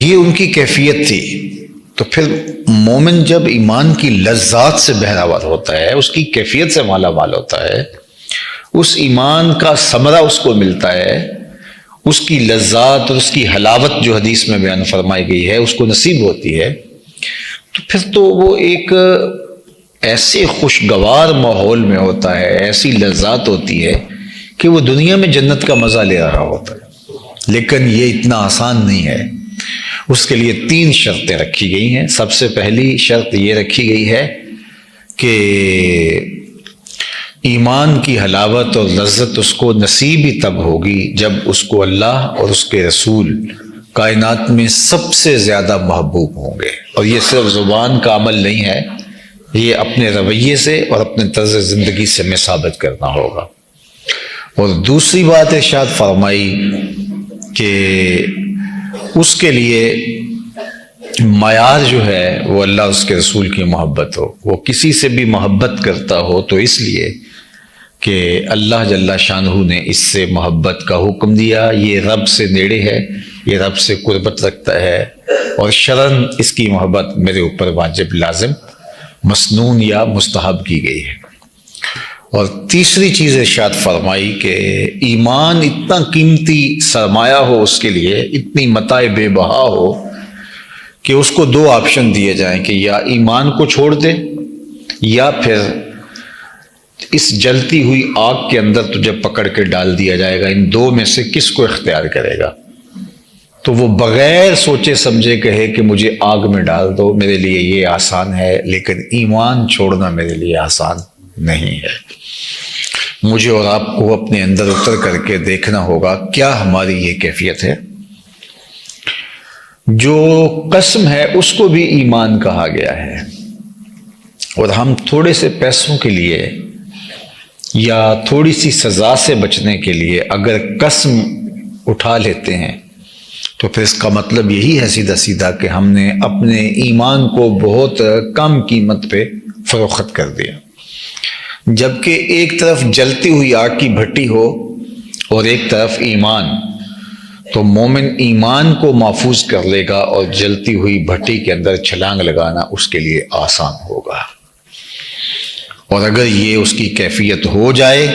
یہ ان کی کیفیت تھی۔ تو پھر مومن جب ایمان کی لذات سے بہرہور ہوتا ہے، اس کی کیفیت سے مالا مال ہوتا ہے، اس ایمان کا ثمرہ اس کو ملتا ہے، اس کی لذات اور اس کی حلاوت جو حدیث میں بیان فرمائی گئی ہے اس کو نصیب ہوتی ہے، تو پھر تو وہ ایک ایسے خوشگوار ماحول میں ہوتا ہے، ایسی لذات ہوتی ہے کہ وہ دنیا میں جنت کا مزہ لے رہا ہوتا ہے۔ لیکن یہ اتنا آسان نہیں ہے، اس کے لیے 3 شرطیں رکھی گئی ہیں۔ سب سے پہلی شرط یہ رکھی گئی ہے کہ ایمان کی حلاوت اور لذت اس کو نصیب ہی تب ہوگی جب اس کو اللہ اور اس کے رسول کائنات میں سب سے زیادہ محبوب ہوں گے۔ اور یہ صرف زبان کا عمل نہیں ہے، یہ اپنے رویے سے اور اپنے طرز زندگی سے میں ثابت کرنا ہوگا۔ اور دوسری بات ارشاد فرمائی کہ اس کے لیے معیار جو ہے وہ اللہ اس کے رسول کی محبت ہو۔ وہ کسی سے بھی محبت کرتا ہو تو اس لیے کہ اللہ جل شانہ نے اس سے محبت کا حکم دیا، یہ رب سے نیڑے ہے، یہ رب سے قربت رکھتا ہے، اور شرعاً اس کی محبت میرے اوپر واجب، لازم، مسنون یا مستحب کی گئی ہے۔ اور تیسری چیز ارشاد فرمائی کہ ایمان اتنا قیمتی سرمایہ ہو اس کے لیے، اتنی متاع بے بہا ہو کہ اس کو 2 آپشن دیے جائیں کہ یا ایمان کو چھوڑ دے یا پھر اس جلتی ہوئی آگ کے اندر تجھے پکڑ کے ڈال دیا جائے گا، ان 2 میں سے کس کو اختیار کرے گا؟ تو وہ بغیر سوچے سمجھے کہے کہ مجھے آگ میں ڈال دو، میرے لیے یہ آسان ہے، لیکن ایمان چھوڑنا میرے لیے آسان نہیں ہے۔ مجھے اور آپ کو اپنے اندر اتر کر کے دیکھنا ہوگا کیا ہماری یہ کیفیت ہے۔ جو قسم ہے اس کو بھی ایمان کہا گیا ہے، اور ہم تھوڑے سے پیسوں کے لیے یا تھوڑی سی سزا سے بچنے کے لیے اگر قسم اٹھا لیتے ہیں تو پھر اس کا مطلب یہی ہے سیدھا سیدھا کہ ہم نے اپنے ایمان کو بہت کم قیمت پہ فروخت کر دیا۔ جبکہ ایک طرف جلتی ہوئی آگ کی بھٹی ہو اور ایک طرف ایمان، تو مومن ایمان کو محفوظ کر لے گا اور جلتی ہوئی بھٹی کے اندر چھلانگ لگانا اس کے لیے آسان ہوگا۔ اور اگر یہ اس کی کیفیت ہو جائے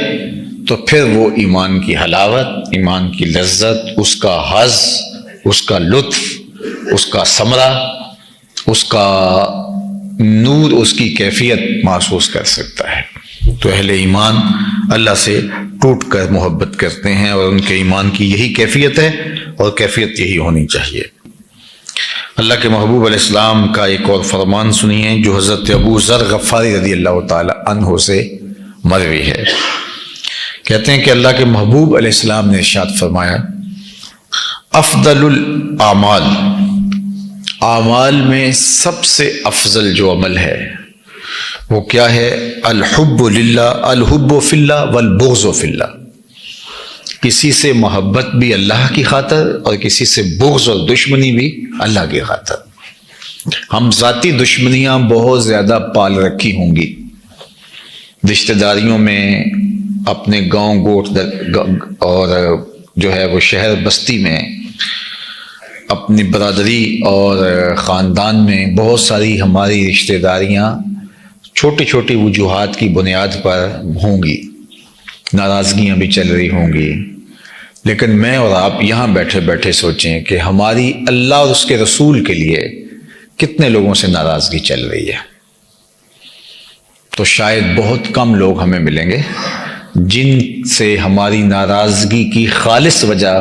تو پھر وہ ایمان کی حلاوت، ایمان کی لذت، اس کا حظ، اس کا لطف، اس کا ثمرہ، اس کا نور، اس کی کیفیت محسوس کر سکتا ہے۔ تو اہل ایمان اللہ سے ٹوٹ کر محبت کرتے ہیں، اور ان کے ایمان کی یہی کیفیت ہے، اور کیفیت یہی ہونی چاہیے۔ اللہ کے محبوب علیہ السلام کا ایک اور فرمان سنیے جو حضرت ابو ذر غفاری رضی اللہ تعالی عنہ سے مروی ہے۔ کہتے ہیں کہ اللہ کے محبوب علیہ السلام نے ارشاد فرمایا، افضل الاعمال، اعمال میں سب سے افضل جو عمل ہے وہ کیا ہے؟ الحب للہ، الحب فی اللہ والبغض فی اللہ، کسی سے محبت بھی اللہ کی خاطر اور کسی سے بغض اور دشمنی بھی اللہ کی خاطر۔ ہم ذاتی دشمنیاں بہت زیادہ پال رکھی ہوں گی، رشتہ داریوں میں، اپنے گاؤں گوٹ اور جو ہے وہ شہر بستی میں، اپنی برادری اور خاندان میں بہت ساری ہماری رشتہ داریاں چھوٹی چھوٹی وجوہات کی بنیاد پر ہوں گی، ناراضگیاں بھی چل رہی ہوں گی۔ لیکن میں اور آپ یہاں بیٹھے بیٹھے سوچیں کہ ہماری اللہ اور اس کے رسول کے لیے کتنے لوگوں سے ناراضگی چل رہی ہے۔ تو شاید بہت کم لوگ ہمیں ملیں گے جن سے ہماری ناراضگی کی خالص وجہ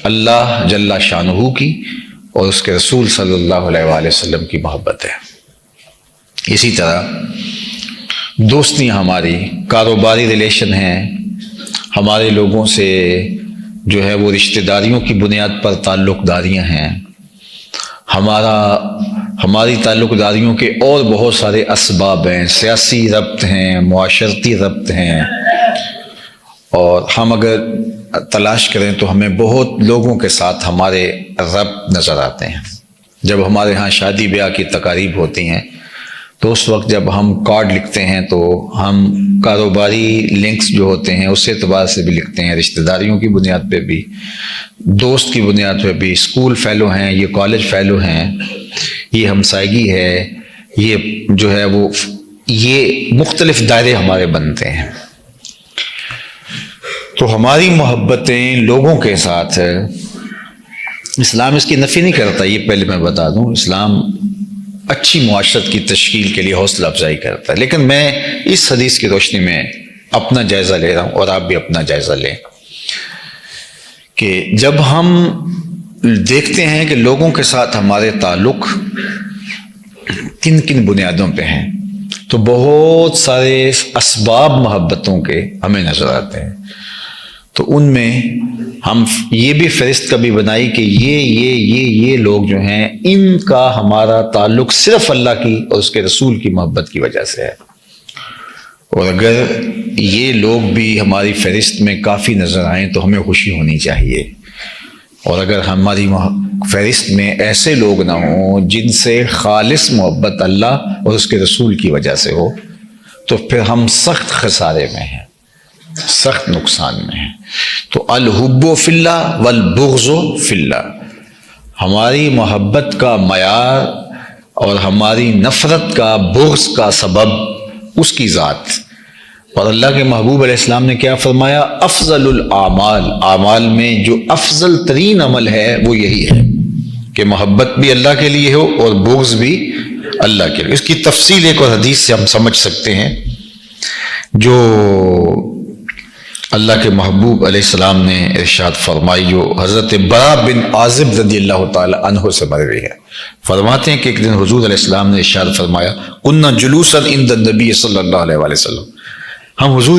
اللہ جل شانہ کی اور اس کے رسول صلی اللہ علیہ وآلہ وسلم کی محبت ہے۔ اسی طرح دوستیاں، ہماری کاروباری ریلیشن ہیں، ہمارے لوگوں سے جو ہے وہ رشتہ داریوں کی بنیاد پر تعلق داریاں ہیں، ہماری تعلق داریوں کے اور بہت سارے اسباب ہیں، سیاسی ربط ہیں، معاشرتی ربط ہیں، اور ہم اگر تلاش کریں تو ہمیں بہت لوگوں کے ساتھ ہمارے ربط نظر آتے ہیں۔ جب ہمارے ہاں شادی بیاہ کی تقاریب ہوتی ہیں تو اس وقت جب ہم کارڈ لکھتے ہیں تو ہم کاروباری لنکس جو ہوتے ہیں اس اعتبار سے بھی لکھتے ہیں، رشتہ داریوں کی بنیاد پہ بھی، دوست کی بنیاد پہ بھی، اسکول فیلو ہیں، یہ کالج فیلو ہیں، یہ ہمسائیگی ہے، یہ جو ہے وہ یہ مختلف دائرے ہمارے بنتے ہیں۔ تو ہماری محبتیں لوگوں کے ساتھ، اسلام اس کی نفی نہیں کرتا، یہ پہلے میں بتا دوں، اسلام اچھی معاشرت کی تشکیل کے لیے حوصلہ افزائی کرتا ہے، لیکن میں اس حدیث کی روشنی میں اپنا جائزہ لے رہا ہوں اور آپ بھی اپنا جائزہ لیں کہ جب ہم دیکھتے ہیں کہ لوگوں کے ساتھ ہمارے تعلق کن کن بنیادوں پہ ہیں، تو بہت سارے اسباب محبتوں کے ہمیں نظر آتے ہیں، تو ان میں ہم یہ بھی فہرست کبھی بنائی کہ یہ لوگ جو ہیں ان کا ہمارا تعلق صرف اللہ کی اور اس کے رسول کی محبت کی وجہ سے ہے، اور اگر یہ لوگ بھی ہماری فہرست میں کافی نظر آئیں تو ہمیں خوشی ہونی چاہیے، اور اگر ہماری فہرست میں ایسے لوگ نہ ہوں جن سے خالص محبت اللہ اور اس کے رسول کی وجہ سے ہو، تو پھر ہم سخت خسارے میں ہیں، سخت نقصان میں ہیں۔ تو الحب فی اللہ والبغض فی اللہ، ہماری محبت کا معیار اور ہماری نفرت کا، بغض کا سبب اس کی ذات۔ اور اللہ کے محبوب علیہ السلام نے کیا فرمایا؟ افضل الاعمال، اعمال میں جو افضل ترین عمل ہے وہ یہی ہے کہ محبت بھی اللہ کے لیے ہو اور بغض بھی اللہ کے لیے۔ اس کی تفصیل ایک اور حدیث سے ہم سمجھ سکتے ہیں جو اللہ کے محبوب علیہ السلام نے ارشاد فرمائی، جو حضرت برا بن عازب رضی اللہ تعالی عنہ سے مروی ہے۔ فرماتے ہیں کہ ایک دن حضور علیہ السلام نے ارشاد فرمایا، کنا جلوسا عند النبی صلی اللہ علیہ وسلم، ہم حضور